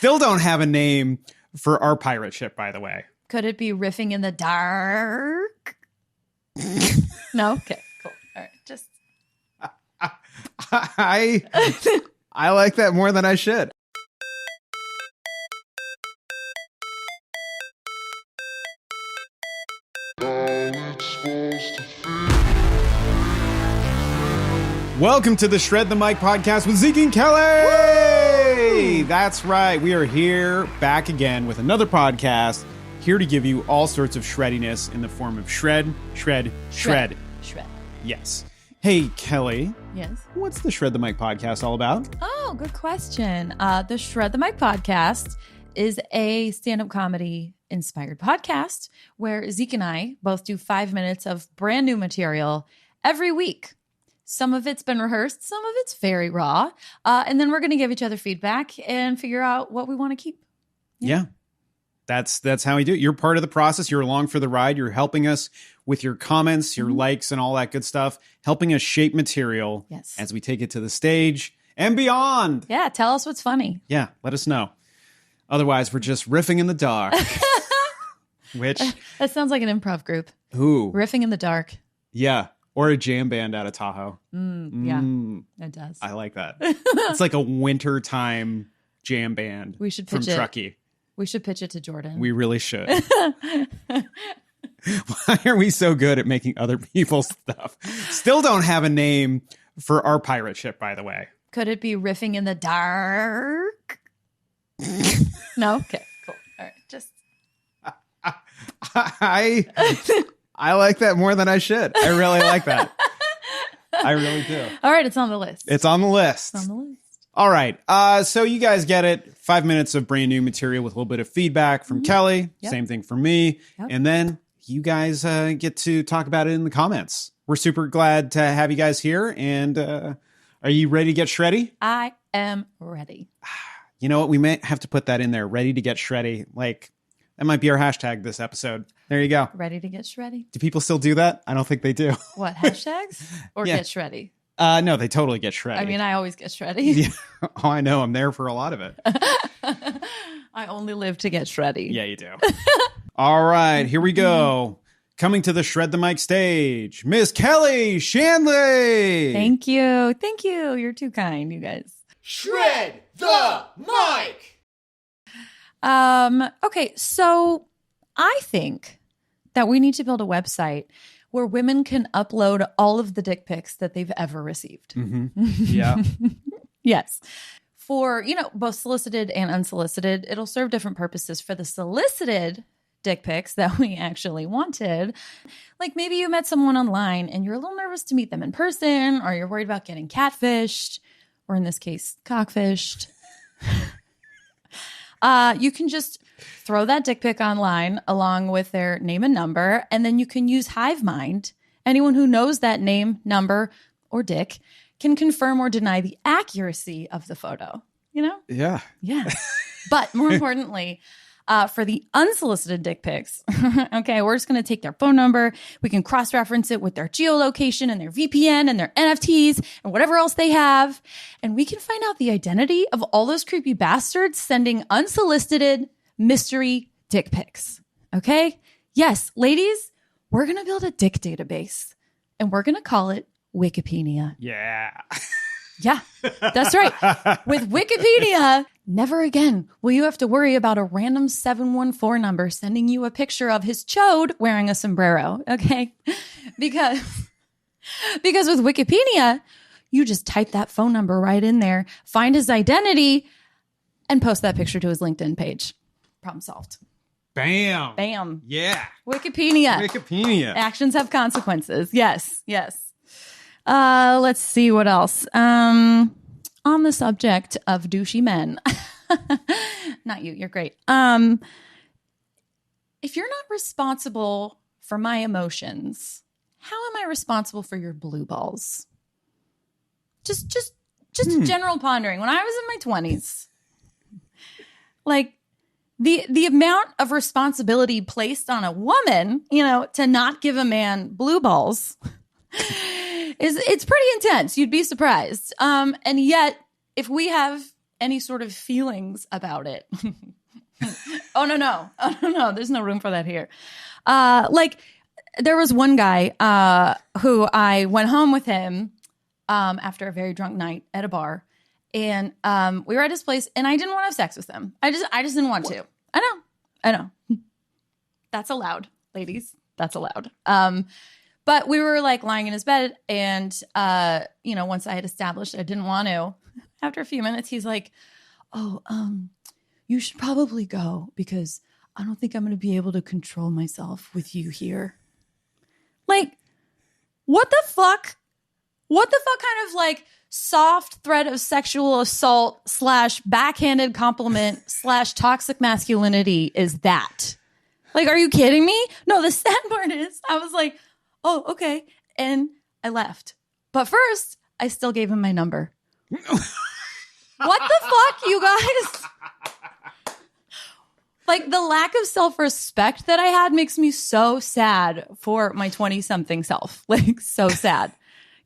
Still don't have a name for our pirate ship, by the way. Could it be riffing in the dark? No? Okay, cool. All right, just... I like that more than I should. Welcome to the Shred the Mic podcast with Zeke and Kelly. Woo! That's right. We are here back again with another podcast, here to give you all sorts of shreddiness in the form of shred. Yes. Hey, Kelly. Yes? What's the Shred the Mic podcast all about? Oh, good question. The Shred the Mic podcast is a stand-up comedy inspired podcast where Zeke and I both do 5 minutes of brand new material every week. Some of it's been rehearsed, some of it's very raw. And then we're going to give each other feedback and figure out what we want to keep. Yeah. That's how we do it. You're part of the process. You're along for the ride. You're helping us with your comments, your likes, and all that good stuff, helping us shape material as we take it to the stage and beyond. Yeah, tell us what's funny. Yeah, let us know. Otherwise, we're just riffing in the dark. Which... That sounds like an improv group. Who? Riffing in the dark. Yeah. Or a jam band out of Tahoe. Yeah, it does. I like that. It's like a wintertime jam band we should from pitch Truckee. We should pitch it to Jordan. We really should. Why are we so good at making other people's stuff? Still don't have a name for our pirate ship, by the way. Could it be riffing in the dark? No? Okay, cool. All right, just... I like that more than I should. I really like that. I really do. All right, it's on the list. It's on the list. It's on the list. All right. So you guys get it. 5 minutes of brand new material with a little bit of feedback from Kelly. Yep. Same thing for me. Yep. And then you guys get to talk about it in the comments. We're super glad to have you guys here. And are you ready to get shreddy? I am ready. You know what? We may have to put that in there. Ready to get shreddy. Like, that might be our hashtag this episode. There you go. Ready to get shreddy. Do people still do that? I don't think they do. What, hashtags? Or get shreddy? No, they totally get shreddy. I mean, I always get shreddy. Yeah. Oh, I know. I'm there for a lot of it. I only live to get shreddy. Yeah, you do. All right, here we go. Coming to the Shred the Mic stage, Miss Kelly Shanley. Thank you. Thank you. You're too kind, you guys. Shred the Mic. Okay, so I think that we need to build a website where women can upload all of the dick pics that they've ever received. Mm-hmm. Yeah. Yes. For, both solicited and unsolicited, it'll serve different purposes. For the solicited dick pics that we actually wanted, like maybe you met someone online and you're a little nervous to meet them in person, or you're worried about getting catfished, or in this case, cockfished. You can just throw that dick pic online along with their name and number, and then you can use HiveMind. Anyone who knows that name, number, or dick can confirm or deny the accuracy of the photo. Yeah. Yeah. But more importantly, for the unsolicited dick pics, okay, we're just going to take their phone number. We can cross-reference it with their geolocation and their VPN and their NFTs and whatever else they have. And we can find out the identity of all those creepy bastards sending unsolicited mystery dick pics. Okay? Yes, ladies, we're going to build a dick database and we're going to call it Wikipedia. Yeah. Yeah, that's right. With Wikipedia, never again will you have to worry about a random 714 number sending you a picture of his chode wearing a sombrero, okay? Because with Wikipedia, you just type that phone number right in there, find his identity, and post that picture to his LinkedIn page. Problem solved. Bam. Bam. Yeah. Wikipedia. Actions have consequences. Yes. Let's see what else. On the subject of douchey men. Not you. You're great. If you're not responsible for my emotions, how am I responsible for your blue balls? Just general pondering. When I was in my 20s, like the amount of responsibility placed on a woman, to not give a man blue balls it's pretty intense. You'd be surprised. And yet, if we have any sort of feelings about it. Oh, no. There's no room for that here. Like, there was one guy who I went home with him after a very drunk night at a bar. And we were at his place, and I didn't want to have sex with him. I just didn't want to. I know. That's allowed, ladies. That's allowed. But we were like lying in his bed, and once I had established I didn't want to, after a few minutes, he's like, "Oh, you should probably go because I don't think I'm going to be able to control myself with you here." Like, what the fuck? What the fuck kind of like soft thread of sexual assault / backhanded compliment / toxic masculinity is that? Like, are you kidding me? No, the sad part is I was like, oh, okay. And I left. But first, I still gave him my number. What the fuck, you guys? Like, the lack of self-respect that I had makes me so sad for my 20-something self. Like, so sad.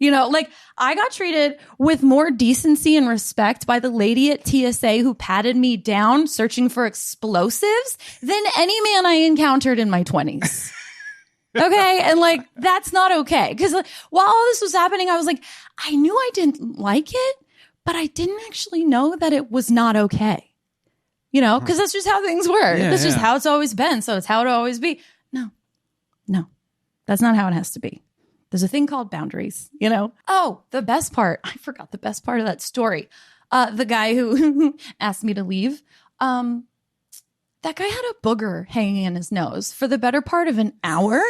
Like, I got treated with more decency and respect by the lady at TSA who patted me down searching for explosives than any man I encountered in my 20s. Okay? And, like, that's not okay. Because while all this was happening, I was like, I knew I didn't like it, but I didn't actually know that it was not okay. Because that's just how things were. That's just how it's always been. So it's how it'll always be. No, that's not how it has to be. There's a thing called boundaries, Oh, the best part. I forgot the best part of that story. The guy who asked me to leave, that guy had a booger hanging in his nose for the better part of an hour.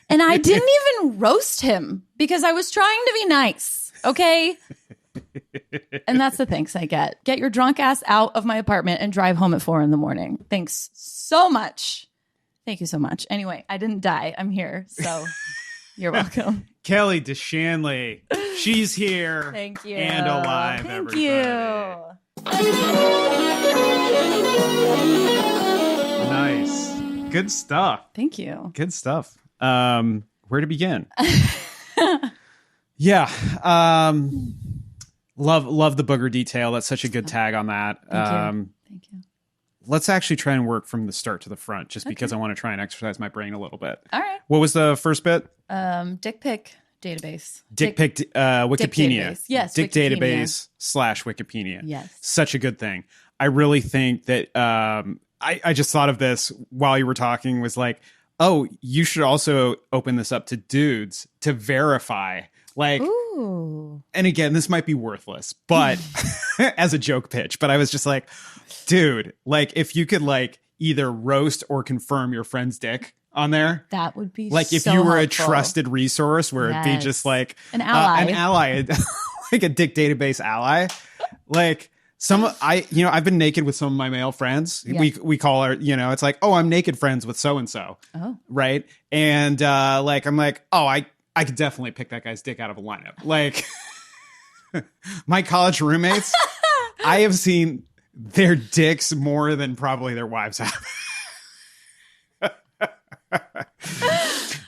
And I didn't even roast him because I was trying to be nice. Okay. And that's the thanks I get. Get your drunk ass out of my apartment and drive home at 4 a.m. Thanks so much. Thank you so much. Anyway, I didn't die. I'm here. So you're welcome. Kelly to Shanley. She's here. Thank you. And alive, Thank everybody. you. Nice. Good stuff. Thank you. Good stuff. Where to begin? Yeah. Love the booger detail. That's such a good tag on that. Thank you. Let's actually try and work from the start to the front, just because I want to try and exercise my brain a little bit. All right. What was the first bit? Dick pic database. Dick pic Wikipedia. Dick database. Yes. Dick Wikipedia. database / Wikipedia. Yes. Such a good thing. I really think that I just thought of this while you were talking, was like, oh, you should also open this up to dudes to verify. Like, ooh. And again, this might be worthless, but as a joke pitch, but I was just like, dude, like if you could like either roast or confirm your friend's dick on there, that would be like if so you were helpful. a trusted resource where it'd be just like an ally, like a dick database ally. Like I've been naked with some of my male friends. Yeah. We call our, it's like, oh, I'm naked friends with so-and-so. Oh. Right. And like, I'm like, oh, I could definitely pick that guy's dick out of a lineup. Like my college roommates, I have seen their dicks more than probably their wives have.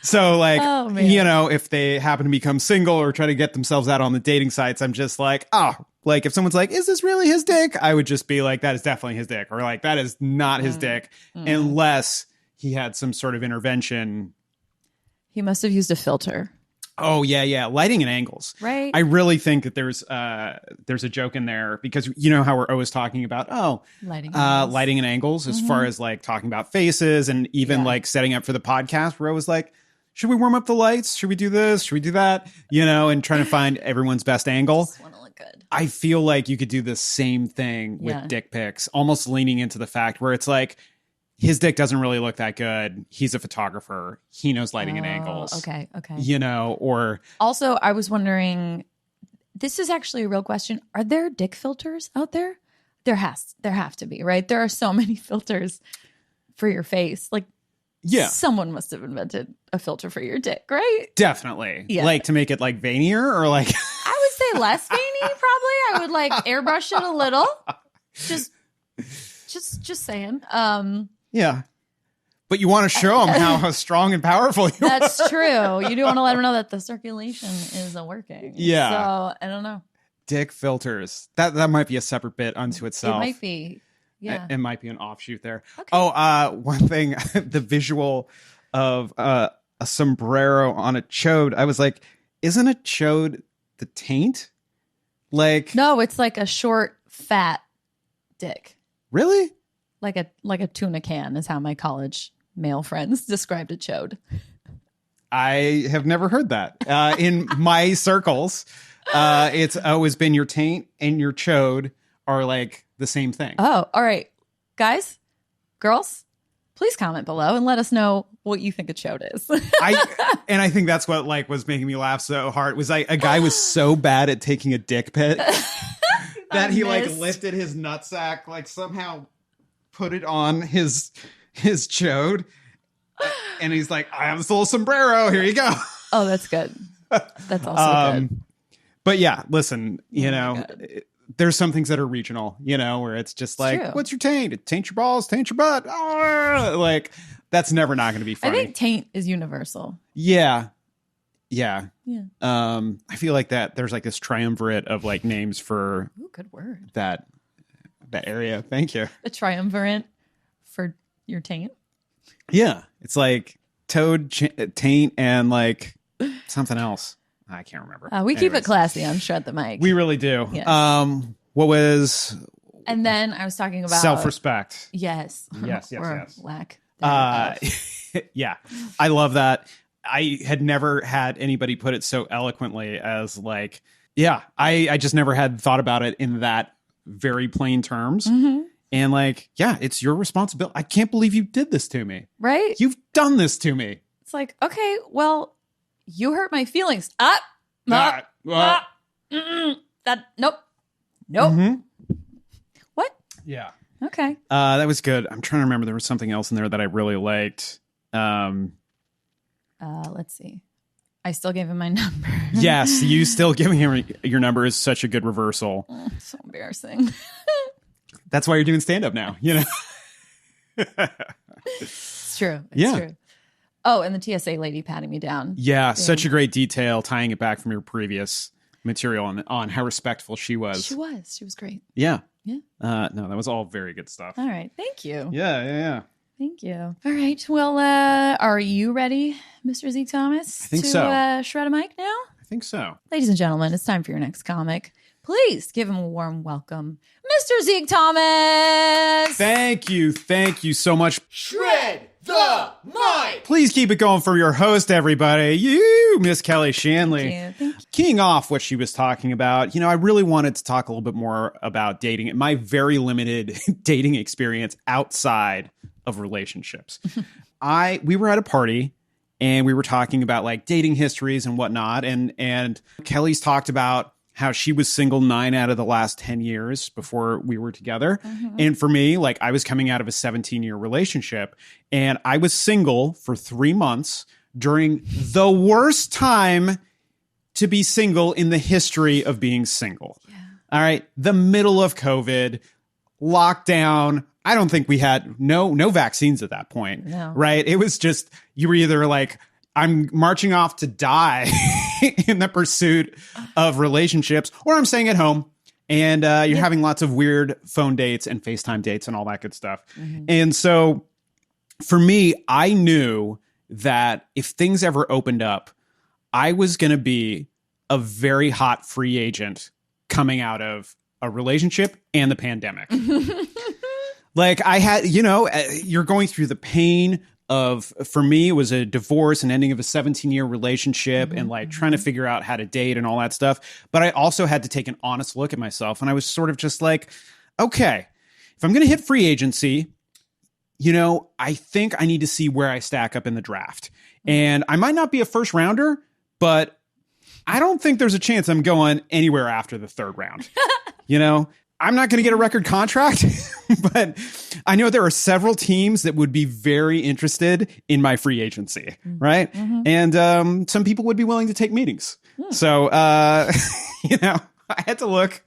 So like, if they happen to become single or try to get themselves out on the dating sites, I'm just like, oh, like if someone's like, is this really his dick? I would just be like, that is definitely his dick. Or like, that is not his dick unless he had some sort of intervention. He must have used a filter. Oh, yeah. Lighting and angles. Right. I really think that there's a joke in there because you know how we're always talking about, lighting and angles as far as like talking about faces and even like setting up for the podcast. We're always like, should we warm up the lights? Should we do this? Should we do that? And trying to find everyone's best angle. Just want to look good. I feel like you could do the same thing with dick pics, almost leaning into the fact where it's like, his dick doesn't really look that good. He's a photographer. He knows lighting and angles. Okay. Or... Also, I was wondering, this is actually a real question. Are there dick filters out there? There have to be, right? There are so many filters for your face. Like, someone must have invented a filter for your dick, right? Definitely. Yeah. Like to make it like veinier or like... I would say less veiny, probably. I would like airbrush it a little. Just saying. Yeah. But you want to show them how strong and powerful you are. That's true. You do want to let them know that the circulation is working. Yeah. So, I don't know. Dick filters. That might be a separate bit unto itself. It might be. Yeah. It might be an offshoot there. Okay. Oh, one thing, the visual of a sombrero on a chode. I was like, isn't a chode the taint? Like, No, it's like a short, fat dick. really? Like a tuna can is how my college male friends described a chode. I have never heard that. In my circles, it's always been your taint and your chode are like the same thing. Oh, all right. Guys, girls, please comment below and let us know what you think a chode is. I think that's what like was making me laugh so hard was like a guy was so bad at taking a dick pic that he like lifted his nutsack, like somehow put it on his chode, and he's like, I have this little sombrero. Here you go. Oh, that's good. That's also good. But yeah, listen, there's some things that are regional, where it's just like, true. What's your taint? Taint your balls, taint your butt. Oh, like that's never not going to be funny. I think taint is universal. Yeah. Yeah. I feel like that there's like this triumvirate of like names for good word. that area. Thank you. A triumvirate for your taint. Yeah. It's like toad, taint, and like something else. I can't remember. We keep it classy on Shred the Mic. We really do. Yes. What was... And then I was talking about... Self-respect. Yes. Yes. Lack. Yeah. I love that. I had never had anybody put it so eloquently as like, yeah, I just never had thought about it in that very plain terms. Mm-hmm. And like, yeah, it's your responsibility. I can't believe you did this to me. Right? You've done this to me. It's like, okay, well, you hurt my feelings. Nope. Mm-hmm. What? Yeah. Okay. That was good. I'm trying to remember. There was something else in there that I really liked. Let's see. I still gave him my number. Yes, you still giving him your number is such a good reversal. So embarrassing. That's why you're doing stand-up now, It's true. It's true. Oh, and the TSA lady patting me down. Yeah, such a great detail, tying it back from your previous material on how respectful she was. She was great. Yeah. Yeah. No, that was all very good stuff. All right. Thank you. Yeah. Thank you. All right. Well, are you ready, Mr. Zeke Thomas? I think so. Shred a mic now? I think so. Ladies and gentlemen, it's time for your next comic. Please give him a warm welcome, Mr. Zeke Thomas. Thank you so much. Shred the mic. Please keep it going for your host, everybody. You, Miss Kelly Shanley. Thank you. Keying off what she was talking about, I really wanted to talk a little bit more about dating and my very limited dating experience outside of relationships. We were at a party and we were talking about like dating histories and whatnot. And Kelly's talked about how she was single 9 out of the last 10 years before we were together. Mm-hmm. And for me, like I was coming out of a 17-year relationship and I was single for 3 months during the worst time to be single in the history of being single. Yeah. All right. The middle of COVID, lockdown. I don't think we had no vaccines at that point. No. Right. It was just, you were either like, I'm marching off to die in the pursuit of relationships, or I'm staying at home and you're having lots of weird phone dates and FaceTime dates and all that good stuff. Mm-hmm. And so for me, I knew that if things ever opened up, I was going to be a very hot free agent coming out of a relationship and the pandemic. Like I had, you're going through the pain of, for me, it was a divorce and ending of a 17-year relationship and like trying to figure out how to date and all that stuff. But I also had to take an honest look at myself. And I was sort of just like, okay, if I'm going to hit free agency, I think I need to see where I stack up in the draft. And I might not be a first rounder, but I don't think there's a chance I'm going anywhere after the third round. I'm not going to get a record contract, but I know there are several teams that would be very interested in my free agency, right? Mm-hmm. And some people would be willing to take meetings. So, I had to look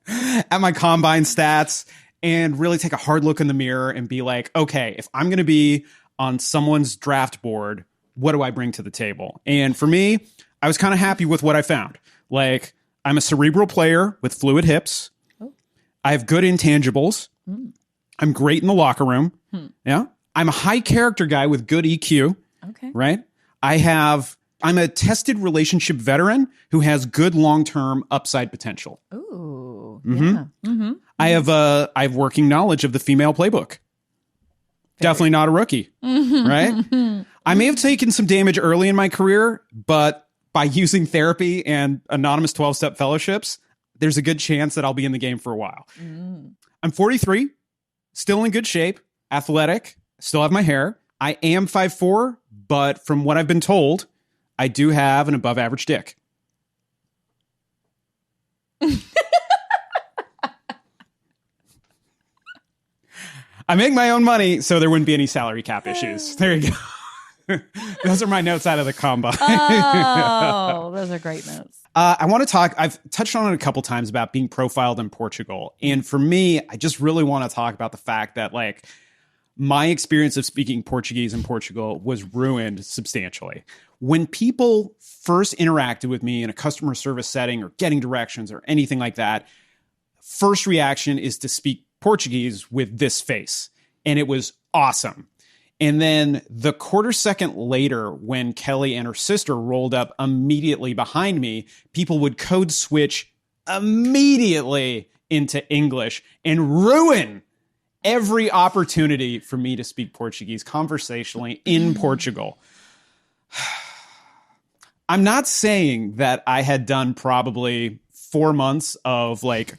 at my combine stats and really take a hard look in the mirror and be like, okay, if I'm going to be on someone's draft board, what do I bring to the table? And for me, I was kind of happy with what I found. Like, I'm a cerebral player with fluid hips. Oh. I have good intangibles. I'm great in the locker room. Yeah. I'm a high character guy with good EQ. Okay. Right. I'm a tested relationship veteran who has good long-term upside potential. Ooh. Yeah. I have working knowledge of the female playbook. Definitely not a rookie. Right. I may have taken some damage early in my career, but by using therapy and anonymous 12-step fellowships, there's a good chance that I'll be in the game for a while. I'm 43, still in good shape, athletic, still have my hair. I am 5'4", but from what I've been told, I do have an above average dick. I make my own money, so there wouldn't be any salary cap issues. There you go. Those are my notes out of the combine. Oh, those are great notes. I want to talk, I've touched on it a couple times about being profiled in Portugal. And for me, I just really want to talk about the fact that like my experience of speaking Portuguese in Portugal was ruined substantially. When people first interacted with me in a customer service setting or getting directions or anything like that, first reaction is to speak Portuguese with this face. And it was awesome. And then the quarter second later, when Kelly and her sister rolled up immediately behind me, people would code switch immediately into English and ruin every opportunity for me to speak Portuguese conversationally in Portugal. I'm not saying that I had done probably 4 months of like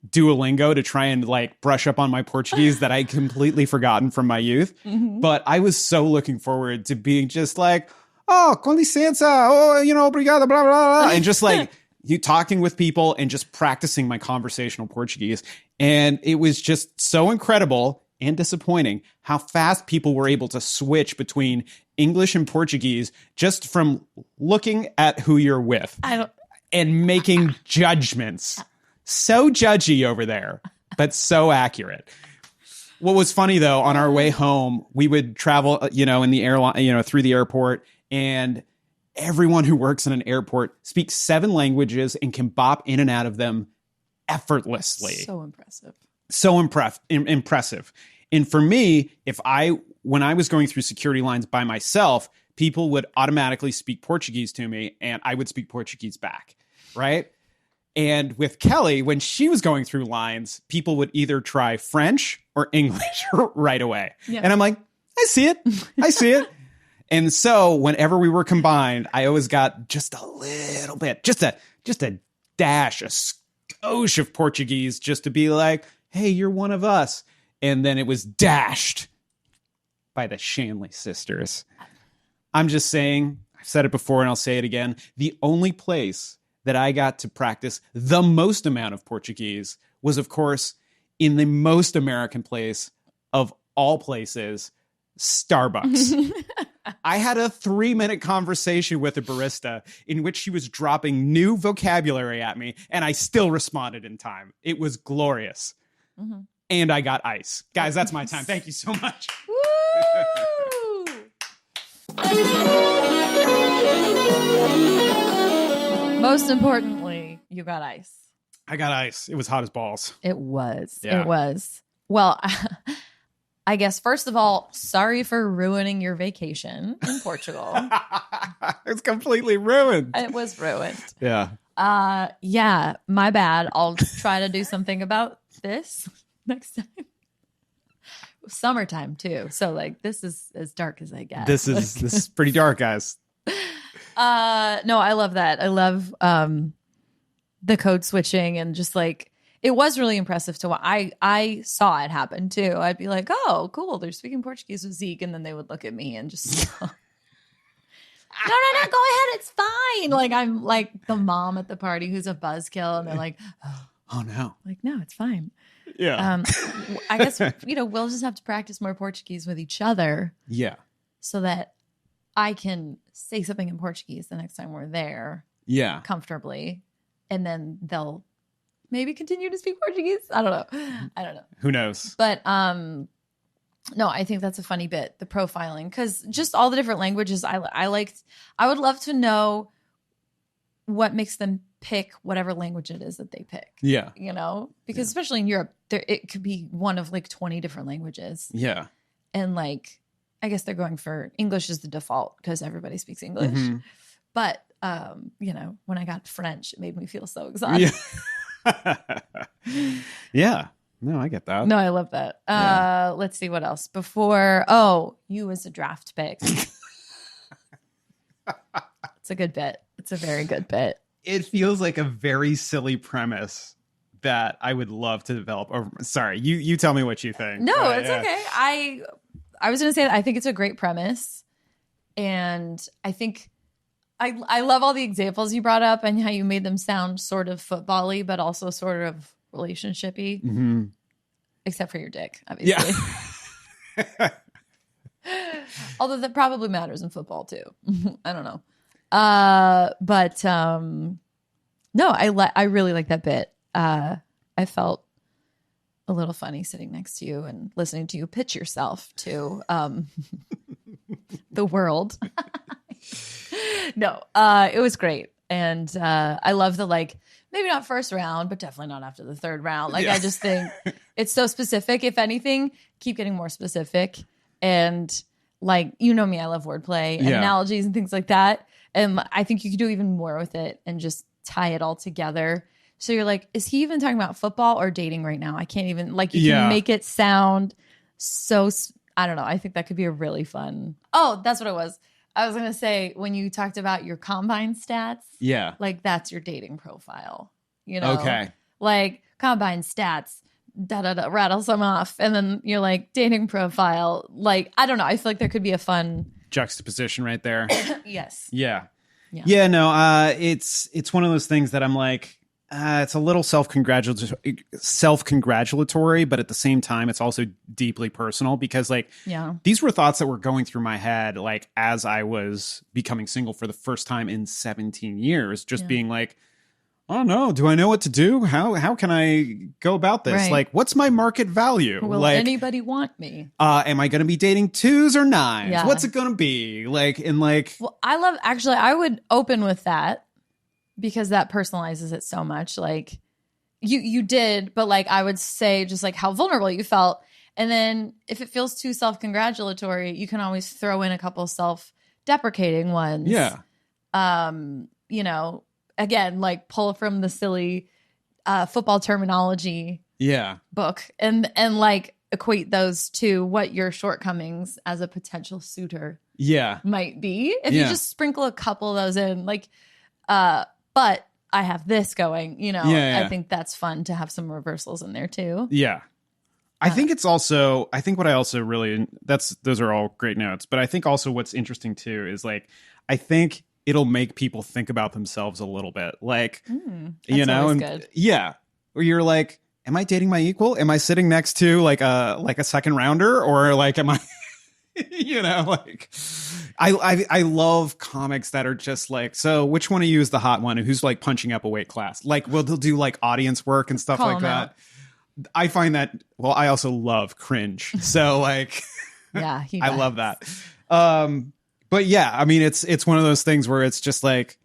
Duolingo to try and like brush up on my Portuguese that I completely forgotten from my youth. But I was so looking forward to being just like, oh, com licença, oh, obrigado, blah, blah, blah. And just like you talking with people and just practicing my conversational Portuguese. And it was just so incredible and disappointing how fast people were able to switch between English and Portuguese just from looking at who you're with and making judgments. So judgy over there, but so accurate. What was funny, though, on our way home, we would travel, in the airline, through the airport, and everyone who works in an airport speaks 7 languages and can bop in and out of them effortlessly. So impressive. So impressive. And for me, when I was going through security lines by myself, people would automatically speak Portuguese to me, and I would speak Portuguese back, right? And with Kelly, when she was going through lines, people would either try French or English right away. Yeah. And I'm like, I see it. And so whenever we were combined, I always got just a little bit, just a dash, a skosh of Portuguese just to be like, hey, you're one of us. And then it was dashed by the Shanley sisters. I'm just saying, I've said it before and I'll say it again. The only place that I got to practice the most amount of Portuguese was, of course, in the most American place of all places, Starbucks. I had a 3-minute conversation with a barista in which she was dropping new vocabulary at me, and I still responded in time. It was glorious. And I got ice. Guys, that's my time. Thank you so much. Woo! Most importantly, you got ice. I got ice. It was hot as balls. It was. Yeah. It was. Well, I guess, first of all, sorry for ruining your vacation in Portugal. It's completely ruined. It was ruined. Yeah. Yeah, my bad. I'll try to do something about this next time. Summertime too. So like this is as dark as I get. This is pretty dark, guys. No, I love that. I love the code switching and just like it was really impressive to watch. I saw it happen too. I'd be like, oh, cool. They're speaking Portuguese with Zeke, and then they would look at me and just no, go ahead. It's fine. Like I'm like the mom at the party who's a buzzkill, and they're like, oh no, like no, it's fine. Yeah. I guess we'll just have to practice more Portuguese with each other. Yeah. So that I can say something in Portuguese the next time we're there. Yeah. Comfortably. And then they'll maybe continue to speak Portuguese. I don't know. Who knows? But no, I think that's a funny bit, the profiling, because just all the different languages I liked. I would love to know what makes them pick whatever language it is that they pick. Yeah. You know, because especially in Europe, it could be one of like 20 different languages. Yeah. And like, I guess they're going for English is the default because everybody speaks English. Mm-hmm. But, you know, when I got French, it made me feel so exotic. Yeah. Yeah. No, I get that. No, I love that. Let's see what else. You as a draft pick. It's a good bit. It's a very good bit. It feels like a very silly premise that I would love to develop. Oh, sorry, you tell me what you think. No, it's okay. I was going to say that I think it's a great premise. And I think I love all the examples you brought up and how you made them sound sort of football-y, but also sort of relationship-y. Mm-hmm. Except for your dick, obviously. Yeah. Although that probably matters in football too. I don't know. No, I really like that bit. I felt a little funny sitting next to you and listening to you pitch yourself to the world. No, it was great. And I love the like, maybe not first round, but definitely not after the third round. Like, yeah. I just think it's so specific. If anything, keep getting more specific. And like, you know me, I love wordplay and analogies and things like that. And I think you could do even more with it and just tie it all together. So you're like, is he even talking about football or dating right now? I can't even, like, you can make it sound so, I don't know. I think that could be a really fun. Oh, that's what it was. I was going to say, when you talked about your combine stats, like that's your dating profile, you know? Okay. Like combine stats, rattle some off. And then you're like dating profile. Like, I don't know. I feel like there could be a fun juxtaposition right there. Yes. Yeah. No, it's one of those things that I'm like, it's a little self-congratulatory, but at the same time, it's also deeply personal because like, these were thoughts that were going through my head, like as I was becoming single for the first time in 17 years, just being like, I don't know. Do I know what to do? How can I go about this? Right. Like, what's my market value? Will like, anybody want me? Am I going to be dating 2s or 9s? Yeah. What's it going to be? Like, and like, well, I would open with that because that personalizes it so much. Like you did, but like, I would say just like how vulnerable you felt. And then if it feels too self-congratulatory, you can always throw in a couple self-deprecating ones. Yeah. You know, again, like pull from the silly football terminology book and like equate those to what your shortcomings as a potential suitor might be. If you just sprinkle a couple of those in, like, but I have this going, you know, I think that's fun to have some reversals in there too. Yeah. I think it's also, I think what I also really, those are all great notes, but I think also what's interesting too is like, I think it'll make people think about themselves a little bit. Like, you know, and good. Where you're like, am I dating my equal? Am I sitting next to like a second rounder or like, am I, you know, like I love comics that are just like, so which one of you is the hot one who's like punching up a weight class? Like, well, they'll do like audience work and stuff like that. Out. I find that, well, I also love cringe. So like, I love that. But yeah, I mean, it's one of those things where it's just like,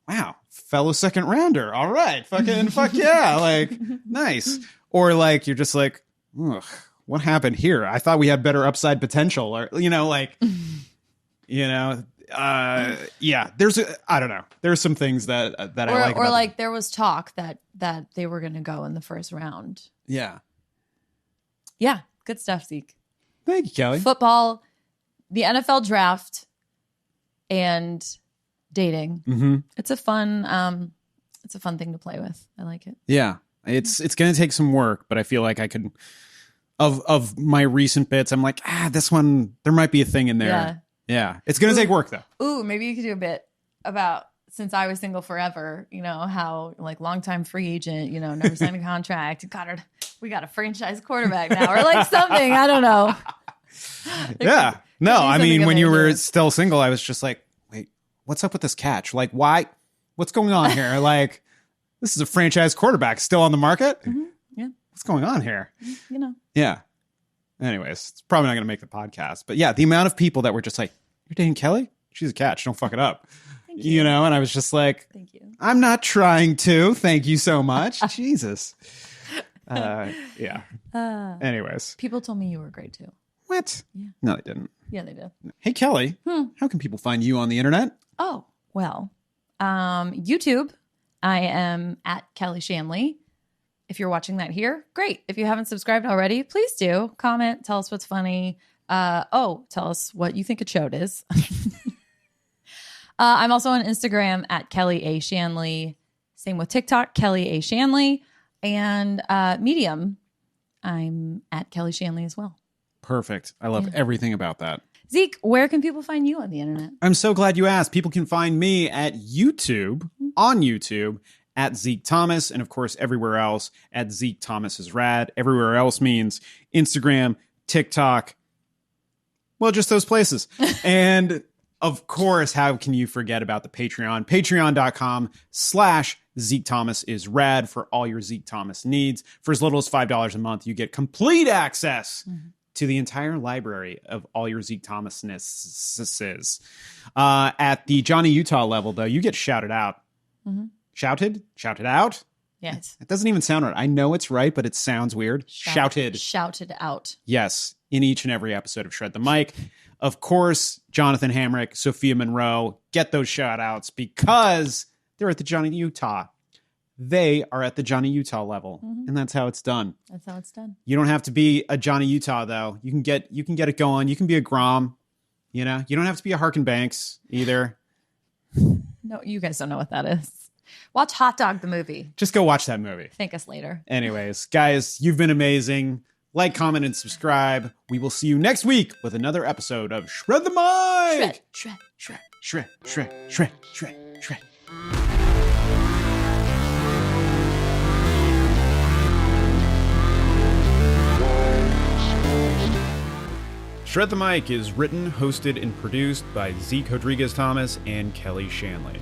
wow, fellow second rounder. All right. Fucking fuck yeah. Like, nice. Or like, you're just like, ugh, what happened here? I thought we had better upside potential, or, you know, like, you know, there's, I don't know. There's some things that I like. Or like there was talk that they were going to go in the first round. Yeah. Yeah. Good stuff, Zeke. Thank you, Kelly. Football, the NFL draft, and dating. Mm-hmm. It's a fun thing to play with. I like it. Yeah. It's going to take some work, but I feel like I could, of my recent bits, I'm like, this one, there might be a thing in there. Yeah. It's going to take work though. Ooh, maybe you could do a bit about, since I was single forever, you know, how like longtime free agent, you know, never signed a contract. We got a franchise quarterback now or like something. I don't know. Yeah. No, I mean, when you were still single, I was just like, wait, what's up with this catch? Like, why? What's going on here? Like, this is a franchise quarterback still on the market. Mm-hmm. Yeah. What's going on here? You know. Yeah. Anyways, it's probably not going to make the podcast. But yeah, the amount of people that were just like, you're dating Kelly? She's a catch. Don't fuck it up. Thank you. And I was just like, Thank you. I'm not trying to. Thank you so much. Jesus. Yeah. Anyways. People told me you were great too. What? Yeah. No, they didn't. Yeah, they did. Hey, Kelly, how can people find you on the internet? Oh, well, YouTube, I am at Kelly Shanley. If you're watching that here, great. If you haven't subscribed already, please do. Comment, tell us what's funny. Tell us what you think a chode is. I'm also on Instagram at Kelly A. Shanley. Same with TikTok, Kelly A. Shanley. And Medium, I'm at Kelly Shanley as well. Perfect. I love everything about that. Zeke, where can people find you on the internet? I'm so glad you asked. People can find me at YouTube, on YouTube, at Zeke Thomas, and of course, everywhere else at Zeke Thomas is rad. Everywhere else means Instagram, TikTok, well, just those places. And of course, how can you forget about the Patreon? Patreon.com/Zeke Thomas is rad for all your Zeke Thomas needs. For as little as $5 a month, you get complete access to the entire library of all your Zeke Thomasnesses. At the Johnny Utah level, though, you get shouted out. Shouted out? Yes. It doesn't even sound right. I know it's right, but it sounds weird. Shouted out. Yes, in each and every episode of Shred the Mic. Of course, Jonathan Hamrick, Sophia Monroe, get those shout outs because they're at the Johnny Utah. They are at the Johnny Utah level, and that's how it's done. That's how it's done. You don't have to be a Johnny Utah, though. You can get it going. You can be a Grom. You don't have to be a Harkin Banks either. No, you guys don't know what that is. Watch Hot Dog the movie. Just go watch that movie. Thank us later. Anyways, guys, you've been amazing. Like, comment, and subscribe. We will see you next week with another episode of Shred the Mic. Shred. Shred the Mic is written, hosted, and produced by Zeke Rodrigues Thomas and Kelly Shanley.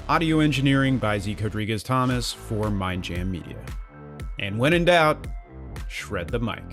Audio engineering by Zeke Rodrigues Thomas for Mindjam Media. And when in doubt, shred the mic.